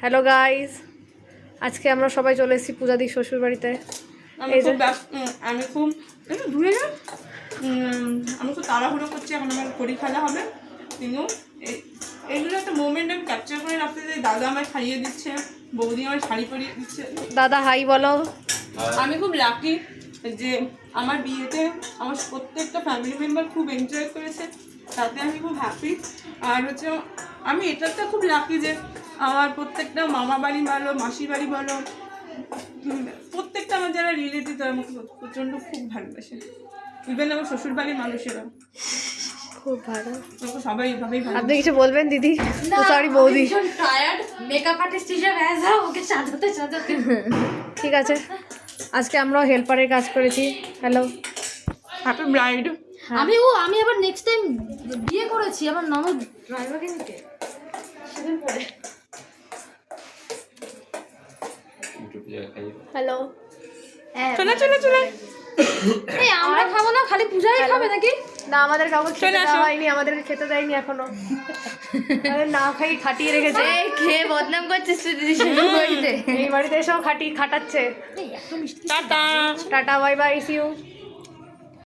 Hello guys, আজকে আমরা সবাই চলে এসেছি পূজাদির শ্বশুর বাড়িতে। আমি খুব তাড়াহুড়ো করছি, এখন আমার পরীক্ষা হবে কিন্তু এইগুলো একটা মোমেন্ট আমি ক্যাপচার করে রাখতে চাই। দাদা আমায় খাইয়ে দিচ্ছে, বৌদি আমায় শাড়ি পরিয়ে দিচ্ছে। দাদা হাই বলো। আমি খুব লাকি যে আমার বিয়েতে আমার প্রত্যেকটা ফ্যামিলি মেম্বার খুব এনজয় করেছে, তাতে আমি খুব হ্যাপি। আর হচ্ছে আমি এটাতে খুব লাকি যে আমার প্রত্যেকটা মামা বাড়ি বলো, মাসি বাড়ি বলো, প্রত্যেকটা আমার যারা রিলেটিভ তারা আমাকে প্রচণ্ড খুব ভালোবাসে। ইভেন আমার শ্বশুর বাড়ির মানুষেরা খুব ভালো, সবাই এভাবেই ভালো। আপনি কিছু বলবেন দিদি? সরি বৌদি, টায়ার্ড মেকআপ আর্টিস্ট হিসেবে ওকে সাজাতে সাজাতে। ঠিক আছে, আজকে আমরা হেল্পারের কাজ করেছি। Hello, happy bride. আমি আবার নেক্সট টাইম বিয়ে করেছি আমার ননদ ড্রাইভারকে নিতে সেদিন পরে। হ্যালো। চলে চলে চলে এই আমরা খাবো না, খালি পূজাই খাবে নাকি? না, আমাদের কাউকে খেতে চলে আসো। দেওয়া হয়নি, আমাদেরকে খেতে দেয়নি এখনো। আমাদের না খাই খাটিয়ে রেখেছে। এই খেয়ে বদনাম করছিস তুই দিদি শ্বশুর বাড়িতে। এই বাড়িতে এসেও খাটাচ্ছে। এই এত মিষ্টি tata. Tata, bye bye, see you.